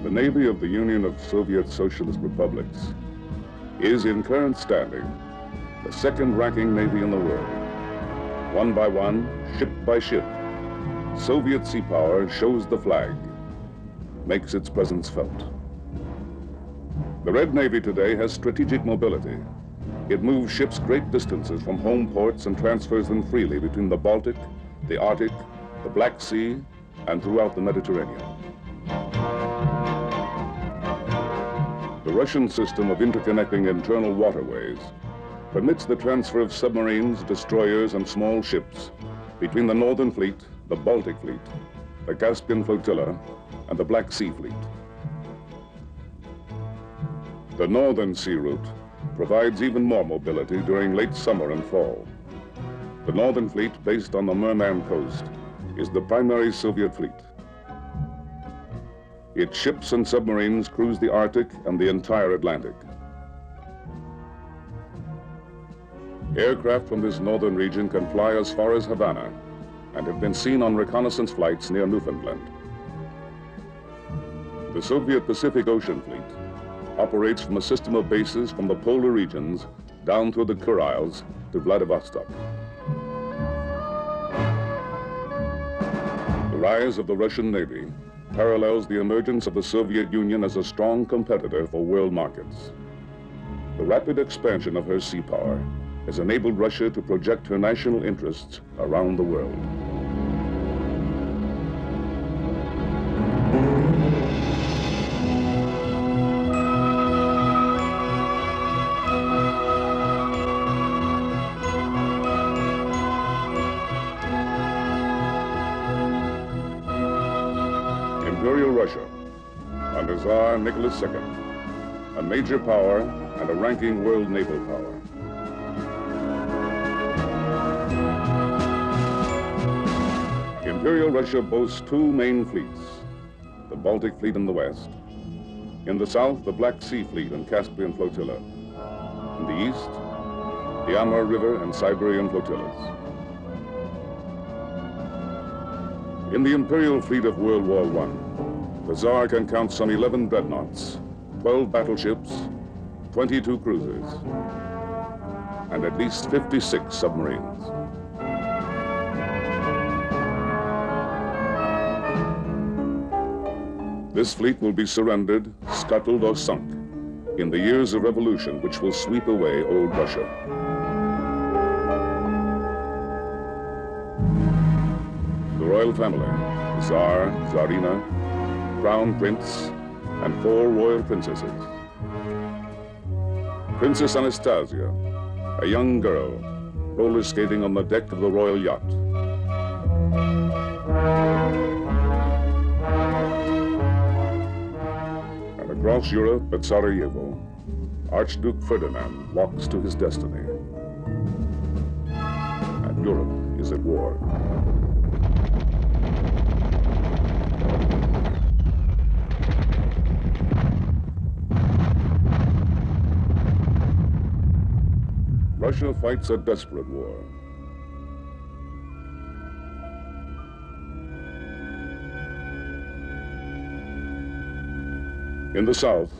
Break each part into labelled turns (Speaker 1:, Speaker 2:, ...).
Speaker 1: The Navy of the Union of Soviet Socialist Republics is, in current standing, the second-ranking Navy in the world. One by one, ship by ship, Soviet sea power shows the flag, makes its presence felt. The Red Navy today has strategic mobility. It moves ships great distances from home ports and transfers them freely between the Baltic, the Arctic, the Black Sea, and throughout the Mediterranean. The Russian system of interconnecting internal waterways permits the transfer of submarines, destroyers, and small ships between the Northern Fleet, the Baltic Fleet, the Caspian Flotilla, and the Black Sea Fleet. The Northern Sea Route provides even more mobility during late summer and fall. The Northern Fleet, based on the Murman coast, is the primary Soviet fleet. Its ships and submarines cruise the Arctic and the entire Atlantic. Aircraft from this northern region can fly as far as Havana and have been seen on reconnaissance flights near Newfoundland. The Soviet Pacific Ocean Fleet operates from a system of bases from the polar regions down through the Kurils to Vladivostok. The rise of the Russian Navy parallels the emergence of the Soviet Union as a strong competitor for world markets. The rapid expansion of her sea power has enabled Russia to project her national interests around the world. Imperial Russia, under Tsar Nicholas II, a major power and a ranking world naval power. Imperial Russia boasts two main fleets, the Baltic Fleet in the west. In the south, the Black Sea Fleet and Caspian Flotilla. In the east, the Amur River and Siberian flotillas. In the Imperial Fleet of World War I, the Tsar can count some 11 dreadnoughts, 12 battleships, 22 cruisers, and at least 56 submarines. This fleet will be surrendered, scuttled, or sunk in the years of revolution which will sweep away old Russia. The royal family, the Tsar, Tsarina, Crown Prince, and 4 royal princesses. Princess Anastasia, a young girl, roller skating on the deck of the royal yacht. And across Europe at Sarajevo, Archduke Ferdinand walks to his destiny. And Europe is at war. Russia fights a desperate war. In the south,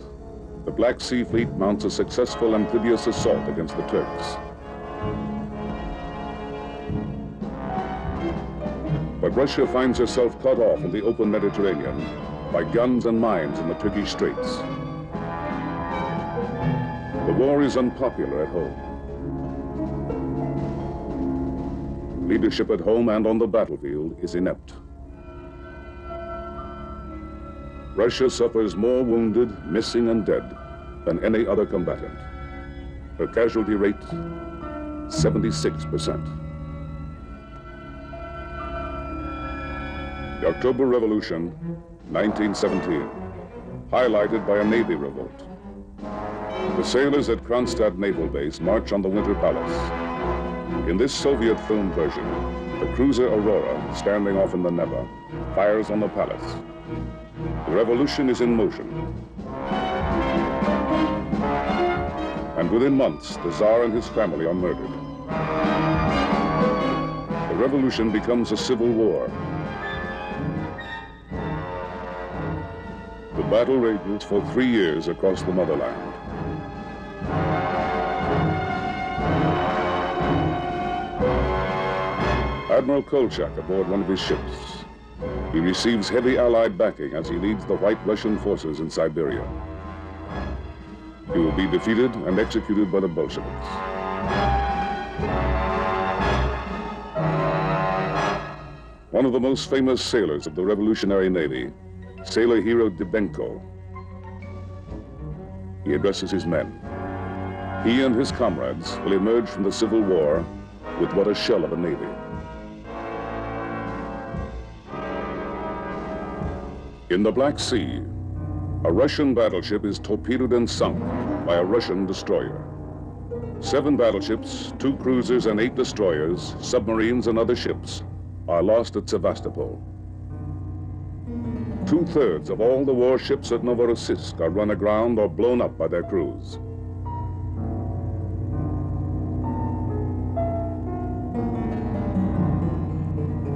Speaker 1: the Black Sea Fleet mounts a successful amphibious assault against the Turks. But Russia finds herself cut off in the open Mediterranean by guns and mines in the Turkish Straits. The war is unpopular at home. Leadership at home and on the battlefield is inept. Russia suffers more wounded, missing, and dead than any other combatant. Her casualty rate, 76%. The October Revolution, 1917, highlighted by a Navy revolt. The sailors at Kronstadt Naval Base march on the Winter Palace. In this Soviet film version, the cruiser Aurora, standing off in the Neva, fires on the palace. The revolution is in motion. And within months, the Tsar and his family are murdered. The revolution becomes a civil war. The battle rages for 3 years across the motherland. Admiral Kolchak aboard one of his ships. He receives heavy Allied backing as he leads the White Russian forces in Siberia. He will be defeated and executed by the Bolsheviks. One of the most famous sailors of the Revolutionary Navy, sailor hero Dybenko. He addresses his men. He and his comrades will emerge from the Civil War with what a shell of a navy. In the Black Sea, a Russian battleship is torpedoed and sunk by a Russian destroyer. 7 battleships, 2 cruisers, and 8 destroyers, submarines, and other ships are lost at Sevastopol. 2/3 of all the warships at Novorossiysk are run aground or blown up by their crews.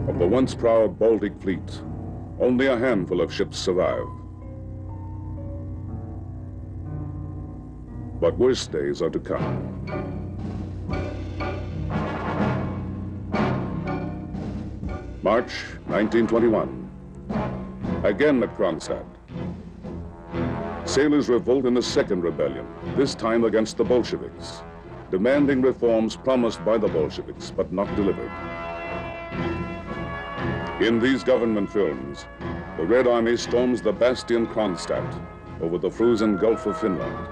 Speaker 1: Of the once proud Baltic fleet, only a handful of ships survive. But worse days are to come. March 1921. Again at Kronstadt. Sailors revolt in a second rebellion, this time against the Bolsheviks, demanding reforms promised by the Bolsheviks but not delivered. In these government films, the Red Army storms the bastion Kronstadt over the frozen Gulf of Finland.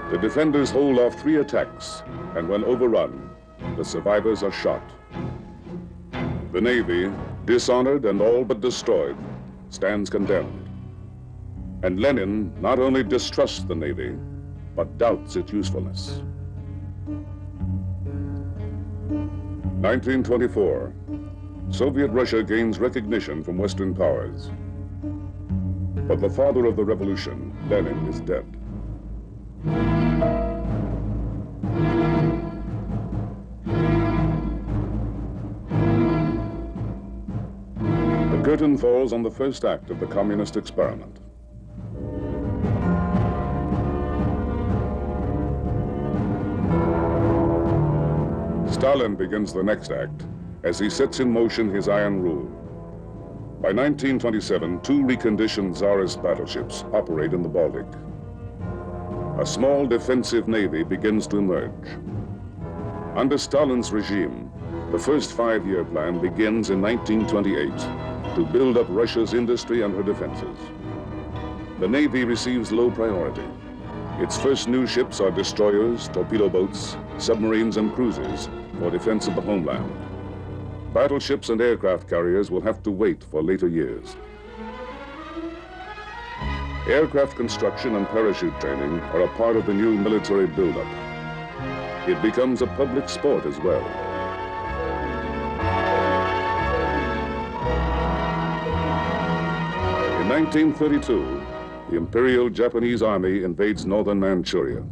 Speaker 1: The defenders hold off 3 attacks, and when overrun, the survivors are shot. The Navy, dishonored and all but destroyed, stands condemned. And Lenin not only distrusts the Navy, but doubts its usefulness. 1924, Soviet Russia gains recognition from Western powers. But the father of the revolution, Lenin, is dead. The curtain falls on the first act of the communist experiment. Stalin begins the next act as he sets in motion his iron rule. By 1927, 2 reconditioned Tsarist battleships operate in the Baltic. A small defensive navy begins to emerge. Under Stalin's regime, the first 5-year plan begins in 1928 to build up Russia's industry and her defenses. The Navy receives low priority. Its first new ships are destroyers, torpedo boats, submarines, and cruisers for defense of the homeland. Battleships and aircraft carriers will have to wait for later years. Aircraft construction and parachute training are a part of the new military buildup. It becomes a public sport as well. In 1932, the Imperial Japanese Army invades northern Manchuria.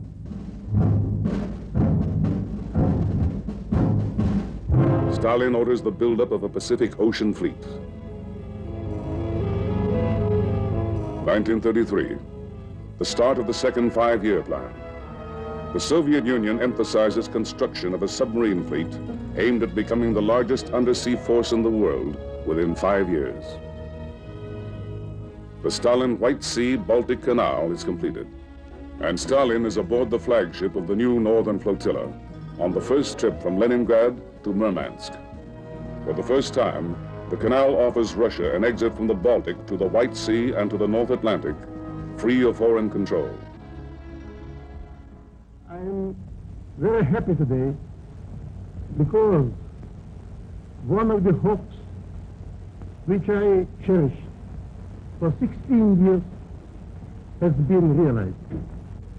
Speaker 1: Stalin orders the buildup of a Pacific Ocean fleet. 1933, the start of the second 5-year plan. The Soviet Union emphasizes construction of a submarine fleet aimed at becoming the largest undersea force in the world within 5 years. The Stalin White Sea-Baltic Canal is completed, and Stalin is aboard the flagship of the new Northern Flotilla on the first trip from Leningrad to Murmansk. For the first time, the canal offers Russia an exit from the Baltic to the White Sea and to the North Atlantic, free of foreign control.
Speaker 2: I am very happy today because one of the hopes which I cherished for 16 years has been realized.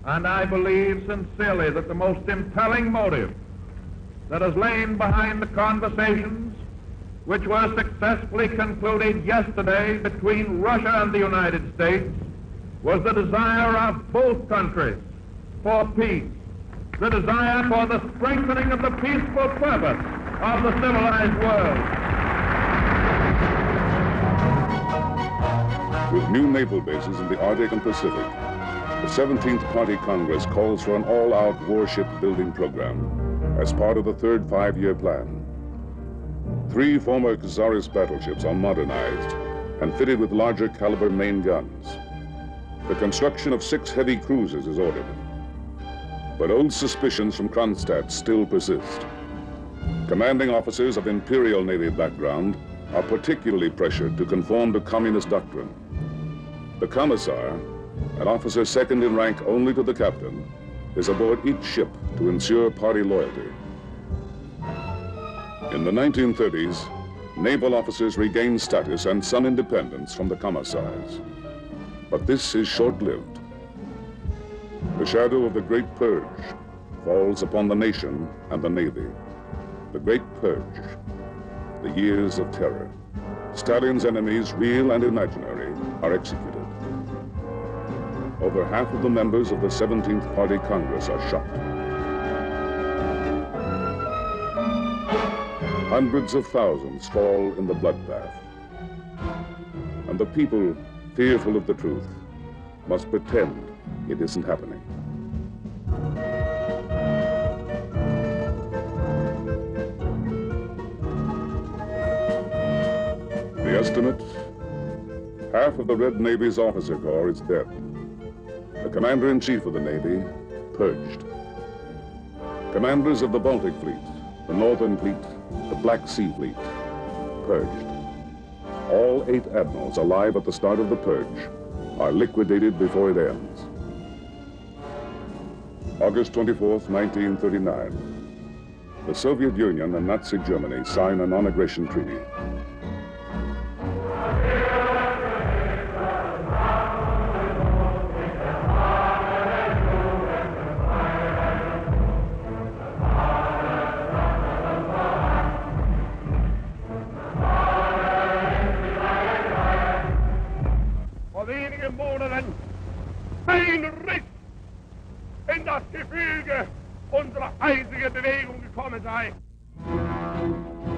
Speaker 3: And I believe sincerely that the most impelling motive that has lain behind the conversations which were successfully concluded yesterday between Russia and the United States was the desire of both countries for peace, the desire for the strengthening of the peaceful purpose of the civilized world.
Speaker 1: With new naval bases in the Arctic and Pacific, the 17th Party Congress calls for an all-out warship building program as part of the third five-year plan. 3 former Czarist battleships are modernized and fitted with larger caliber main guns. The construction of 6 heavy cruisers is ordered. But old suspicions from Kronstadt still persist. Commanding officers of Imperial Navy background are particularly pressured to conform to communist doctrine. The commissar, an officer second in rank only to the captain, is aboard each ship to ensure party loyalty. In the 1930s, naval officers regained status and some independence from the commissars. But this is short-lived. The shadow of the Great Purge falls upon the nation and the Navy. The Great Purge, the years of terror. Stalin's enemies, real and imaginary, are executed. Over half of the members of the 17th Party Congress are shot. Hundreds of thousands fall in the bloodbath. And the people, fearful of the truth, must pretend it isn't happening. The estimate? Half of the Red Navy's officer corps is dead. The commander-in-chief of the Navy, purged. Commanders of the Baltic Fleet, the Northern Fleet, the Black Sea Fleet, purged. All 8 admirals alive at the start of the purge are liquidated before it ends. August 24th, 1939. The Soviet Union and Nazi Germany sign a non-aggression treaty.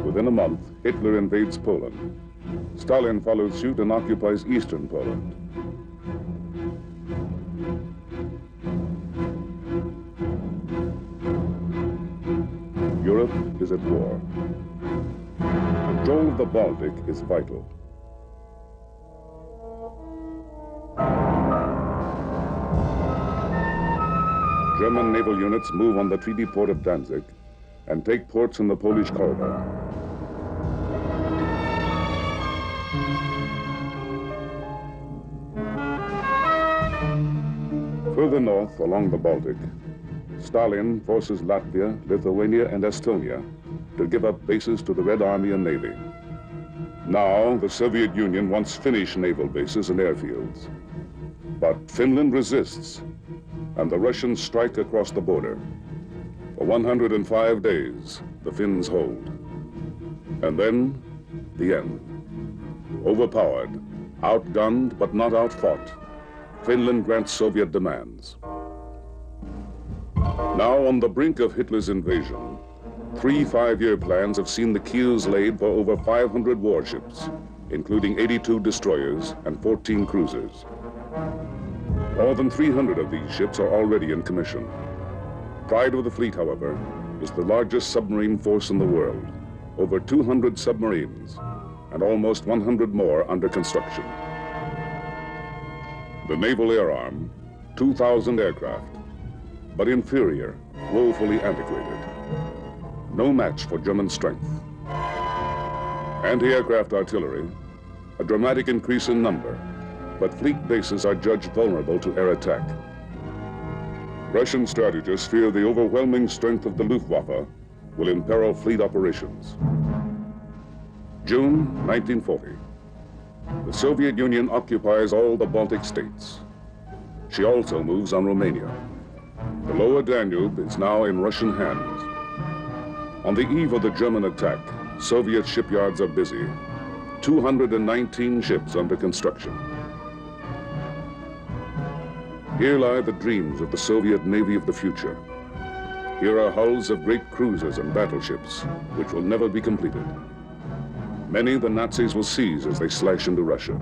Speaker 1: Within a month, Hitler invades Poland. Stalin follows suit and occupies eastern Poland. Europe is at war. Control of the Baltic is vital. German naval units move on the treaty port of Danzig and take ports in the Polish corridor. Further north along the Baltic, Stalin forces Latvia, Lithuania, and Estonia to give up bases to the Red Army and Navy. Now, the Soviet Union wants Finnish naval bases and airfields. But Finland resists, and the Russians strike across the border. For 105 days, the Finns hold. And then, the end. Overpowered, outgunned, but not outfought, Finland grants Soviet demands. Now, on the brink of Hitler's invasion, 3 five-year plans have seen the keels laid for over 500 warships, including 82 destroyers and 14 cruisers. More than 300 of these ships are already in commission. Pride of the Fleet, however, is the largest submarine force in the world. Over 200 submarines, and almost 100 more under construction. The Naval Air Arm, 2,000 aircraft, but inferior, woefully antiquated. No match for German strength. Anti-aircraft artillery, a dramatic increase in number, but fleet bases are judged vulnerable to air attack. Russian strategists fear the overwhelming strength of the Luftwaffe will imperil fleet operations. June 1940. The Soviet Union occupies all the Baltic states. She also moves on Romania. The lower Danube is now in Russian hands. On the eve of the German attack, Soviet shipyards are busy. 219 ships under construction. Here lie the dreams of the Soviet Navy of the future. Here are hulls of great cruisers and battleships, which will never be completed. Many the Nazis will seize as they slash into Russia.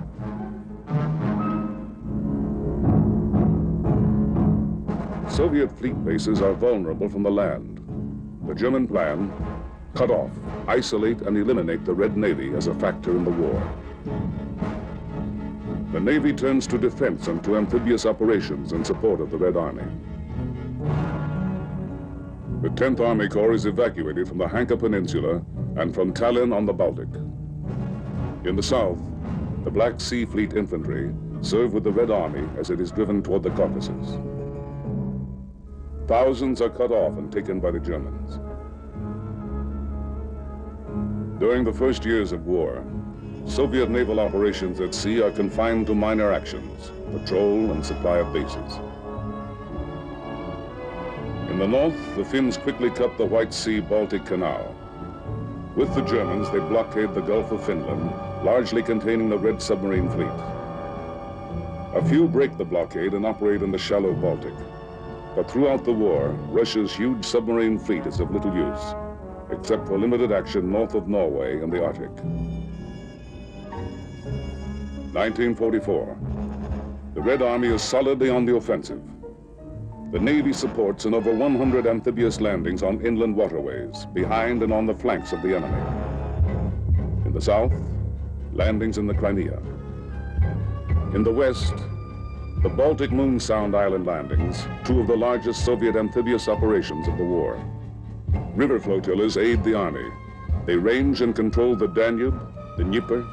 Speaker 1: Soviet fleet bases are vulnerable from the land. The German plan: cut off, isolate, and eliminate the Red Navy as a factor in the war. The Navy turns to defense and to amphibious operations in support of the Red Army. The 10th Army Corps is evacuated from the Hanka Peninsula and from Tallinn on the Baltic. In the south, the Black Sea Fleet infantry serve with the Red Army as it is driven toward the Caucasus. Thousands are cut off and taken by the Germans. During the first years of war, Soviet naval operations at sea are confined to minor actions, patrol and supply of bases. In the north, the Finns quickly cut the White Sea-Baltic Canal. With the Germans, they blockade the Gulf of Finland, largely containing the Red submarine fleet. A few break the blockade and operate in the shallow Baltic. But throughout the war, Russia's huge submarine fleet is of little use, except for limited action north of Norway and the Arctic. 1944. The Red Army is solidly on the offensive. The Navy supports in over 100 amphibious landings on inland waterways, behind and on the flanks of the enemy. In the south, landings in the Crimea. In the west, the Baltic Moon Sound Island landings, two of the largest Soviet amphibious operations of the war. River flotillas aid the army. They range and control the Danube, the Dnieper,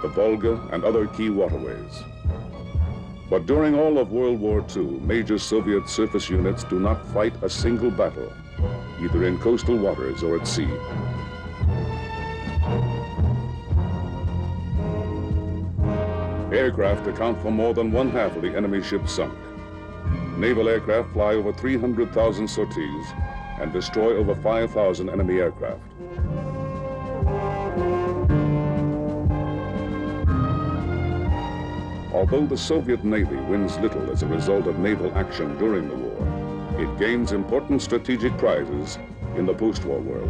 Speaker 1: the Volga, and other key waterways. But during all of World War II, major Soviet surface units do not fight a single battle, either in coastal waters or at sea. Aircraft account for more than one-half of the enemy ships sunk. Naval aircraft fly over 300,000 sorties and destroy over 5,000 enemy aircraft. Although the Soviet Navy wins little as a result of naval action during the war, it gains important strategic prizes in the post-war world.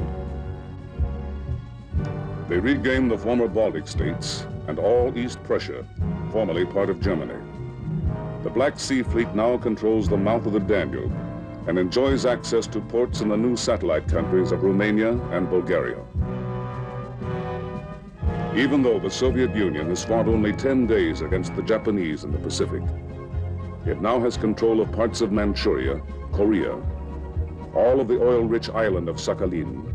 Speaker 1: They regain the former Baltic states and all East Prussia, formerly part of Germany. The Black Sea Fleet now controls the mouth of the Danube and enjoys access to ports in the new satellite countries of Romania and Bulgaria. Even though the Soviet Union has fought only 10 days against the Japanese in the Pacific, it now has control of parts of Manchuria, Korea, all of the oil-rich island of Sakhalin,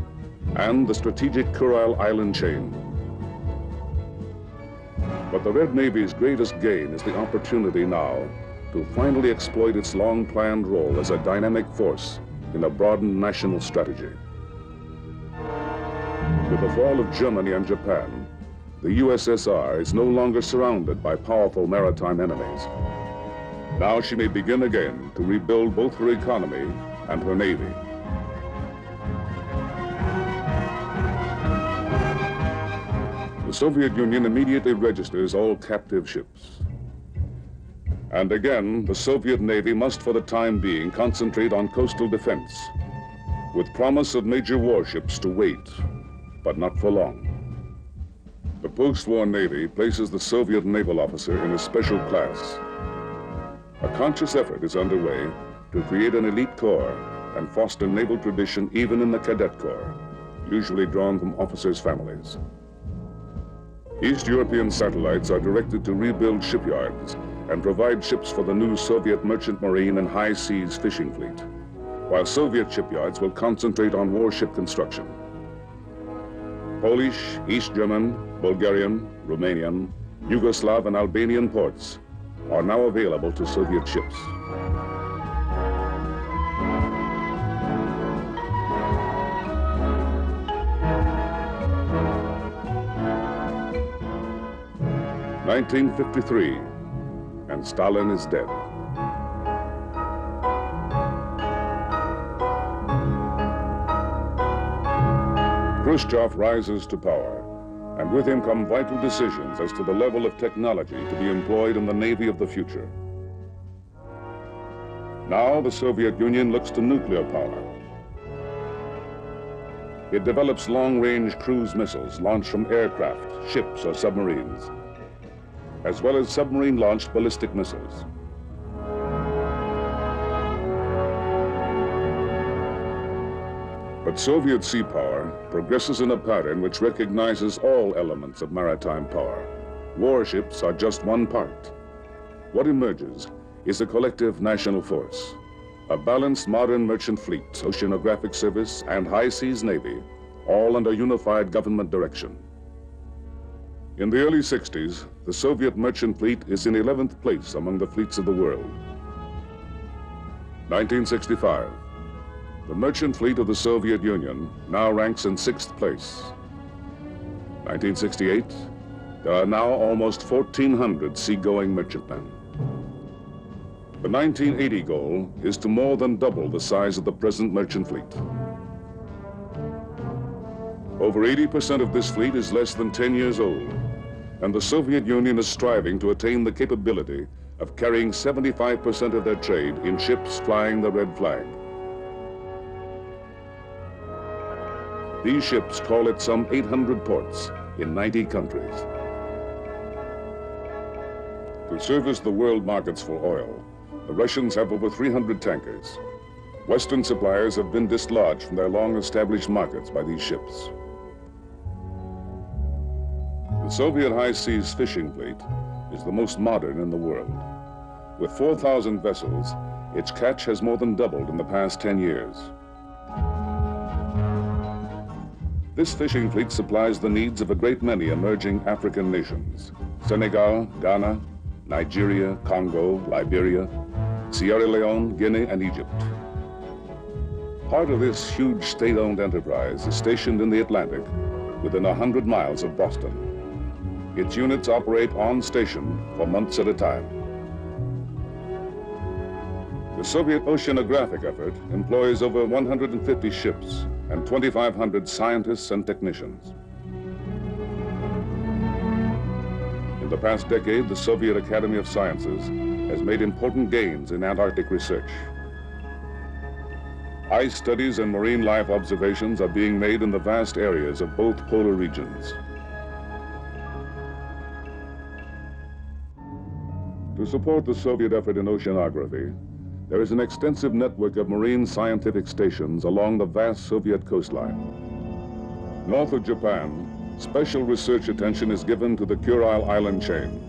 Speaker 1: and the strategic Kuril island chain. But the Red Navy's greatest gain is the opportunity now to finally exploit its long-planned role as a dynamic force in a broadened national strategy. With the fall of Germany and Japan, the USSR is no longer surrounded by powerful maritime enemies. Now she may begin again to rebuild both her economy and her navy. The Soviet Union immediately registers all captive ships. And again, the Soviet Navy must for the time being concentrate on coastal defense, with promise of major warships to wait, but not for long. The post-war Navy places the Soviet naval officer in a special class. A conscious effort is underway to create an elite corps and foster naval tradition even in the cadet corps, usually drawn from officers' families. East European satellites are directed to rebuild shipyards and provide ships for the new Soviet merchant marine and high seas fishing fleet, while Soviet shipyards will concentrate on warship construction. Polish, East German, Bulgarian, Romanian, Yugoslav, and Albanian ports are now available to Soviet ships. (1953), and Stalin is dead. Khrushchev rises to power, and with him come vital decisions as to the level of technology to be employed in the Navy of the future. Now the Soviet Union looks to nuclear power. It develops long-range cruise missiles launched from aircraft, ships, or submarines, as well as submarine-launched ballistic missiles. But Soviet sea power progresses in a pattern which recognizes all elements of maritime power. Warships are just one part. What emerges is a collective national force, a balanced modern merchant fleet, oceanographic service, and high seas navy, all under unified government direction. In the early 60s, the Soviet merchant fleet is in 11th place among the fleets of the world. 1965, the merchant fleet of the Soviet Union now ranks in 6th place. 1968, there are now almost 1,400 seagoing merchantmen. The 1980 goal is to more than double the size of the present merchant fleet. Over 80% of this fleet is less than 10 years old, and the Soviet Union is striving to attain the capability of carrying 75% of their trade in ships flying the red flag. These ships call at some 800 ports in 90 countries. To service the world markets for oil, the Russians have over 300 tankers. Western suppliers have been dislodged from their long-established markets by these ships. The Soviet high seas fishing fleet is the most modern in the world. With 4,000 vessels, its catch has more than doubled in the past 10 years. This fishing fleet supplies the needs of a great many emerging African nations: Senegal, Ghana, Nigeria, Congo, Liberia, Sierra Leone, Guinea, and Egypt. Part of this huge state-owned enterprise is stationed in the Atlantic within 100 miles of Boston. Its units operate on station for months at a time. The Soviet oceanographic effort employs over 150 ships and 2,500 scientists and technicians. In the past decade, the Soviet Academy of Sciences has made important gains in Antarctic research. Ice studies and marine life observations are being made in the vast areas of both polar regions. To support the Soviet effort in oceanography, there is an extensive network of marine scientific stations along the vast Soviet coastline. North of Japan, special research attention is given to the Kuril Island chain.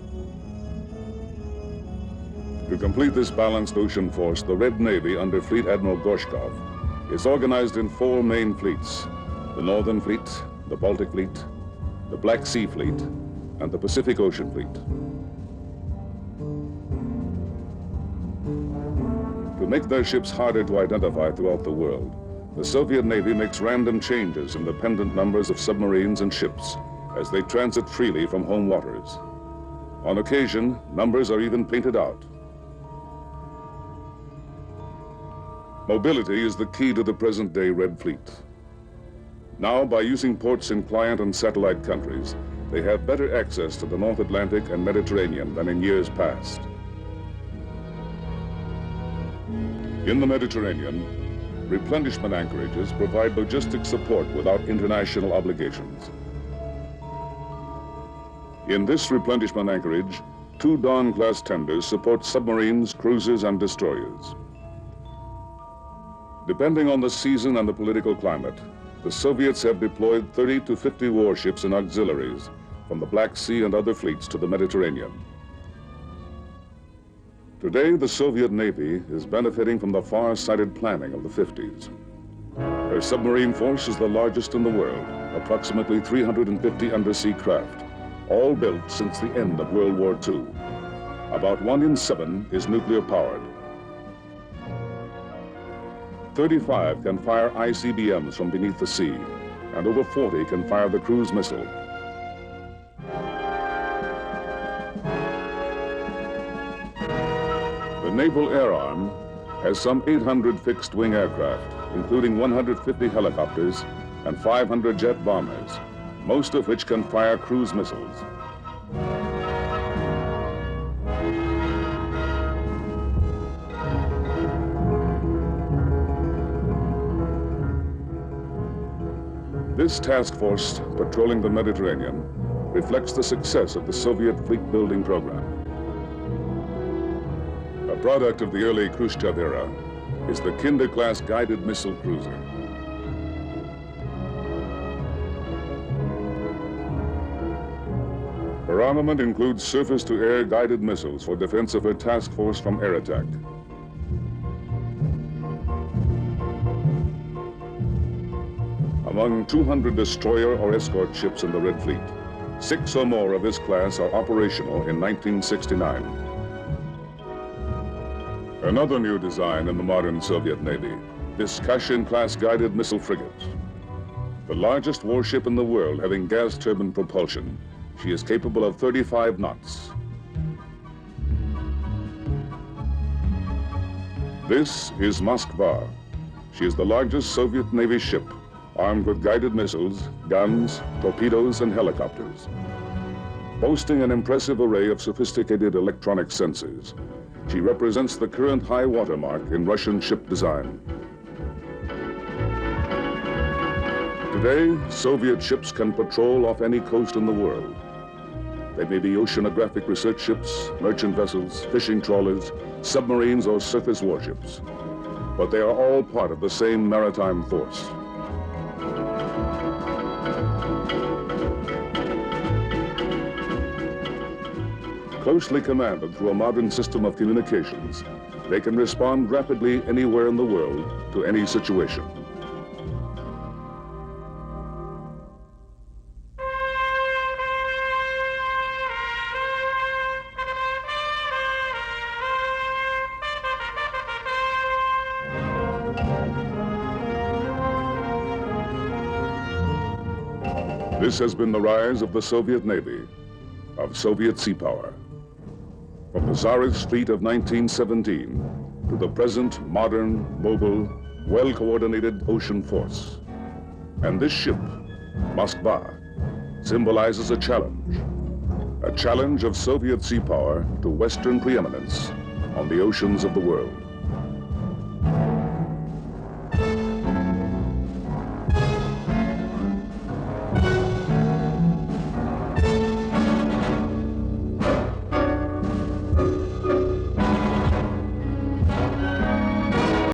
Speaker 1: To complete this balanced ocean force, the Red Navy under Fleet Admiral Gorshkov is organized in 4 main fleets: the Northern Fleet, the Baltic Fleet, the Black Sea Fleet, and the Pacific Ocean Fleet. To make their ships harder to identify throughout the world, the Soviet Navy makes random changes in the pendant numbers of submarines and ships as they transit freely from home waters. On occasion, numbers are even painted out. Mobility is the key to the present-day Red Fleet. Now, by using ports in client and satellite countries, they have better access to the North Atlantic and Mediterranean than in years past. In the Mediterranean, replenishment anchorages provide logistic support without international obligations. In this replenishment anchorage, 2 Dawn-class tenders support submarines, cruisers, and destroyers. Depending on the season and the political climate, the Soviets have deployed 30 to 50 warships and auxiliaries from the Black Sea and other fleets to the Mediterranean. Today, the Soviet Navy is benefiting from the far-sighted planning of the 50s. Their submarine force is the largest in the world, approximately 350 undersea craft, all built since the end of World War II. About 1 in 7 is nuclear-powered. 35 can fire ICBMs from beneath the sea, and over 40 can fire the cruise missile. The Naval Air Arm has some 800 fixed-wing aircraft, including 150 helicopters and 500 jet bombers, most of which can fire cruise missiles. This task force patrolling the Mediterranean reflects the success of the Soviet fleet-building program. A product of the early Khrushchev era is the Kinder-class guided missile cruiser. armament includes surface-to-air guided missiles for defense of her task force from air attack. Among 200 destroyer or escort ships in the Red Fleet, 6 or more of this class are operational in 1969. Another new design in the modern Soviet Navy, this Kashin-class guided missile frigate. The largest warship in the world having gas turbine propulsion, she is capable of 35 knots. This is Moskva. She is the largest Soviet Navy ship, armed with guided missiles, guns, torpedoes, and helicopters. Boasting an impressive array of sophisticated electronic sensors, she represents the current high watermark in Russian ship design. Today, Soviet ships can patrol off any coast in the world. They may be oceanographic research ships, merchant vessels, fishing trawlers, submarines, or surface warships. But they are all part of the same maritime force. Closely commanded through a modern system of communications, they can respond rapidly anywhere in the world to any situation. This has been the rise of the Soviet Navy, of Soviet sea power. From the Tsarist fleet of 1917 to the present modern, mobile, well-coordinated ocean force. And this ship, Moskva, symbolizes a challenge of Soviet sea power to Western preeminence on the oceans of the world.